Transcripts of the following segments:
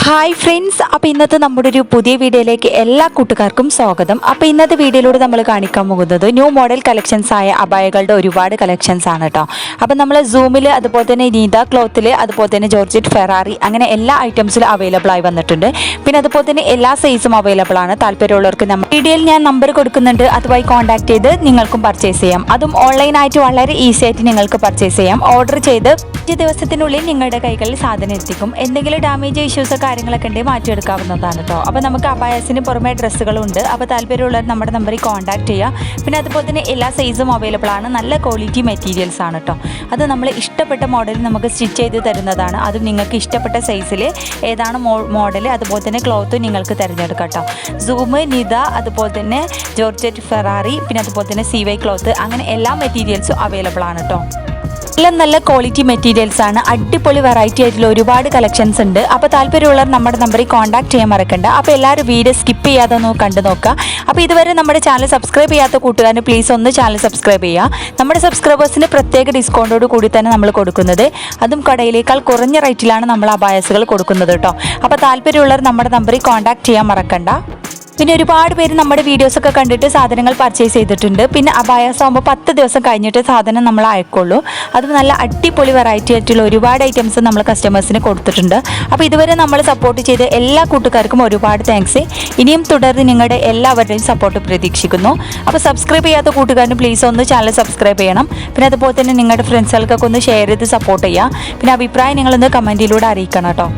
Hi friends, അപ്പോൾ ഇന്നത്തെ നമ്മുടെ ഒരു പുതിയ വീഡിയോയിലേക്ക് എല്ലാ കൂട്ടുകാർക്കും സ്വാഗതം. അപ്പോൾ ഇന്നത്തെ വീഡിയോയിലൂടെ നമ്മൾ കാണിക്കാൻ പോകുന്നത് ന്യൂ മോഡൽ കളക്ഷൻസ് ആയ അബായകളുടെ ഒരുപാട് കളക്ഷൻസ് ആണ് കേട്ടോ. അപ്പോൾ നമ്മൾ സൂമിൽ, അതുപോലെ തന്നെ നീത ക്ലോത്തിൽ, അതുപോലെ തന്നെ ജോർജറ്റ് ഫെറാറി, അങ്ങനെ എല്ലാ ഐറ്റംസിലും അവൈലബിൾ ആയി വന്നിട്ടുണ്ട്. പിന്നെ അതുപോലെ തന്നെ എല്ലാ സൈസും അവൈലബിൾ ആണ്. താല്പര്യമുള്ളവർക്ക് നമ്മൾ വീഡിയോയിൽ ഞാൻ നമ്പർ കൊടുക്കുന്നുണ്ട്, അതുമായി കോൺടാക്ട് ചെയ്ത് നിങ്ങൾക്കും പർച്ചേസ് ചെയ്യാം. അതും ഓൺലൈനായിട്ട് വളരെ ഈസി ആയിട്ട് നിങ്ങൾക്ക് പർച്ചേസ് ചെയ്യാം. ഓർഡർ ചെയ്ത് 5 ദിവസത്തിനുള്ളിൽ നിങ്ങളുടെ കൈകളിൽ സാധനം എത്തിക്കും. എന്തെങ്കിലും ഡാമേജ് ഇഷ്യൂസ് കാര്യങ്ങളൊക്കെ ഉണ്ടെങ്കിൽ മാറ്റിയെടുക്കാവുന്നതാണ് കേട്ടോ. അപ്പോൾ നമുക്ക് അബായസിന് പുറമെ ഡ്രസ്സുകളുണ്ട്. അപ്പോൾ താല്പര്യമുള്ളവർ നമ്മുടെ നമ്പറിൽ കോൺടാക്ട് ചെയ്യുക. പിന്നെ അതുപോലെ തന്നെ എല്ലാ സൈസും അവൈലബിൾ ആണ്. നല്ല ക്വാളിറ്റി മെറ്റീരിയൽസ് ആണ് കേട്ടോ. അത് നമ്മൾ ഇഷ്ടപ്പെട്ട മോഡൽ നമുക്ക് സ്റ്റിച്ച് ചെയ്ത് തരുന്നതാണ്. അതും നിങ്ങൾക്ക് ഇഷ്ടപ്പെട്ട സൈസിൽ ഏതാണ് മോഡൽ, അതുപോലെ തന്നെ ക്ലോത്ത് നിങ്ങൾക്ക് തിരഞ്ഞെടുക്കാം കേട്ടോ. സൂം, നിത, അതുപോലെ തന്നെ ജോർജറ്റ് ഫെറാറി, പിന്നെ അതുപോലെ തന്നെ CY ക്ലോത്ത്, അങ്ങനെ എല്ലാ മെറ്റീരിയൽസും അവൈലബിൾ ആണ് കേട്ടോ. എല്ലാം നല്ല ക്വാളിറ്റി മെറ്റീരിയൽസ് ആണ്. അടിപൊളി വെറൈറ്റി ആയിട്ടുള്ള ഒരുപാട് കളക്ഷൻസ് ഉണ്ട്. അപ്പോൾ താല്പര്യമുള്ളവർ നമ്മുടെ നമ്പറിൽ കോൺടാക്ട് ചെയ്യാൻ മറക്കണ്ട. അപ്പോൾ എല്ലാവരും വീഡിയോ സ്കിപ്പ് ചെയ്യാതെ ഒന്ന് കണ്ടു നോക്കുക. അപ്പോൾ ഇതുവരെ നമ്മുടെ ചാനൽ സബ്സ്ക്രൈബ് ചെയ്യാത്ത കൂട്ടുകാരന് പ്ലീസ് ഒന്ന് ചാനൽ സബ്സ്ക്രൈബ് ചെയ്യുക. നമ്മുടെ സബ്സ്ക്രൈബേഴ്സിന് പ്രത്യേക ഡിസ്കൗണ്ടോട് കൂടി തന്നെ നമ്മൾ കൊടുക്കുന്നത്. അതും കടയിലേക്കാൾ കുറഞ്ഞ റേറ്റിലാണ് നമ്മൾ അബായസുകൾ കൊടുക്കുന്നത് കേട്ടോ. അപ്പോൾ താല്പര്യമുള്ളവർ നമ്മുടെ നമ്പറിൽ കോൺടാക്ട് ചെയ്യാൻ മറക്കണ്ട. പിന്നെ ഒരുപാട് പേര് നമ്മുടെ വീഡിയോസൊക്കെ കണ്ടിട്ട് സാധനങ്ങൾ പർച്ചേസ് ചെയ്തിട്ടുണ്ട്. പിന്നെ അബായാസ് ആകുമ്പോൾ 10 ദിവസം കഴിഞ്ഞിട്ട് സാധനം നമ്മൾ അയക്കുള്ളൂ. അത് നല്ല അടിപൊളി വെറൈറ്റി ആയിട്ടുള്ള ഒരുപാട് ഐറ്റംസ് നമ്മൾ കസ്റ്റമേഴ്സിന് കൊടുത്തിട്ടുണ്ട്. അപ്പോൾ ഇതുവരെ നമ്മൾ സപ്പോർട്ട് ചെയ്ത എല്ലാ കൂട്ടുകാർക്കും ഒരുപാട് താങ്ക്സ്. ഇനിയും തുടർന്ന് നിങ്ങളുടെ എല്ലാവരുടെയും സപ്പോർട്ട് പ്രതീക്ഷിക്കുന്നു. അപ്പോൾ സബ്സ്ക്രൈബ് ചെയ്യാത്ത കൂട്ടുകാരന് പ്ലീസ് ഒന്ന് ചാനൽ സബ്സ്ക്രൈബ് ചെയ്യണം. പിന്നെ അതുപോലെ തന്നെ നിങ്ങളുടെ ഫ്രണ്ട്സുകൾക്കൊക്കെ ഒന്ന് ഷെയർ ചെയ്ത് സപ്പോർട്ട് ചെയ്യുക. പിന്നെ അഭിപ്രായം നിങ്ങളൊന്ന് കമൻറ്റിലൂടെ അറിയിക്കണം കേട്ടോ.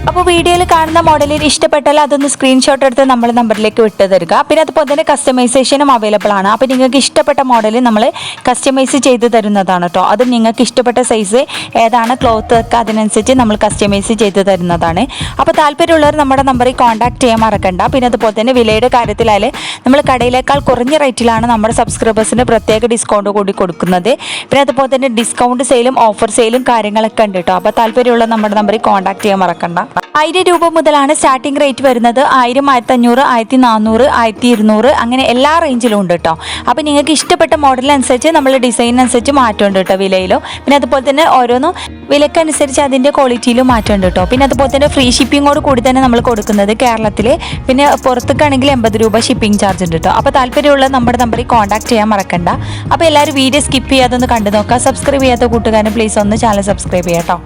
അപ്പോൾ വീഡിയോയിൽ കാണുന്ന മോഡലിൽ ഇഷ്ടപ്പെട്ടാൽ അതൊന്ന് സ്ക്രീൻഷോട്ട് എടുത്ത് നമ്മുടെ നമ്പറിലേക്ക് വിട്ടു തരിക. പിന്നെ അതുപോലെ തന്നെ കസ്റ്റമൈസേഷനും അവൈലബിൾ ആണ്. അപ്പോൾ നിങ്ങൾക്ക് ഇഷ്ടപ്പെട്ട മോഡൽ നമ്മൾ കസ്റ്റമൈസ് ചെയ്ത് തരുന്നതാണ് കേട്ടോ. അത് നിങ്ങൾക്ക് ഇഷ്ടപ്പെട്ട സൈസ് ഏതാണ്, ക്ലോത്ത് ഒക്കെ അതിനനുസരിച്ച് നമ്മൾ കസ്റ്റമൈസ് ചെയ്ത് തരുന്നതാണ്. അപ്പോൾ താല്പര്യമുള്ളവർ നമ്മുടെ നമ്പറിൽ കോൺടാക്ട് ചെയ്യാൻ മറക്കണ്ട. പിന്നെ അതുപോലെ തന്നെ വിലയുടെ കാര്യത്തിലായാലും നമ്മൾ കടയിലേക്കാൾ കുറഞ്ഞ റേറ്റിലാണ് നമ്മുടെ സബ്സ്ക്രൈബേഴ്സിന് പ്രത്യേക ഡിസ്കൗണ്ട് കൂടി കൊടുക്കുന്നത്. പിന്നെ അതുപോലെ തന്നെ ഡിസ്കൗണ്ട് സെയിലും ഓഫർ സെയിലും കാര്യങ്ങളൊക്കെ ഉണ്ട് കേട്ടോ. അപ്പോൾ താല്പര്യമുള്ള നമ്മുടെ നമ്പറിൽ കോൺടാക്ട് ചെയ്യാൻ മറക്കണ്ട. 1000 രൂപ മുതലാണ് സ്റ്റാർട്ടിംഗ് റേറ്റ് വരുന്നത്. 1000, 1500, 1400, 1200, അങ്ങനെ എല്ലാ റേഞ്ചിലും ഉണ്ട് കേട്ടോ. അപ്പോൾ നിങ്ങൾക്ക് ഇഷ്ടപ്പെട്ട മോഡലനുസരിച്ച് നമ്മൾ ഡിസൈനനുസരിച്ച് മാറ്റമുണ്ട് കേട്ടോ വിലയിലും. പിന്നെ അതുപോലെ തന്നെ ഓരോന്നും വിലക്കനുസരിച്ച് അതിൻ്റെ ക്വാളിറ്റിയിലും മാറ്റമുണ്ട് കേട്ടോ. പിന്നെ അതുപോലെ തന്നെ ഫ്രീ ഷിപ്പിങ്ങോട് കൂടി തന്നെ നമ്മൾ കൊടുക്കുന്നത് കേരളത്തിൽ. പിന്നെ പുറത്തേക്കാണെങ്കിൽ 80 രൂപ ഷിപ്പിംഗ് ചാർജ് ഉണ്ട് കേട്ടോ. അപ്പോൾ താല്പര്യമുള്ള നമ്മുടെ നമ്പറിൽ കോൺടാക്ട് ചെയ്യാൻ മറക്കണ്ട. അപ്പോൾ എല്ലാവരും വീഡിയോ സ്കിപ്പ് ചെയ്യാതെ ഒന്ന് കണ്ടു നോക്കുക. സബ്സ്ക്രൈബ് ചെയ്യാത്ത കൂട്ടുകാരന് പ്ലീസ് ഒന്ന് ചാനൽ സബ്സ്ക്രൈബ് ചെയ്യാം കേട്ടോ.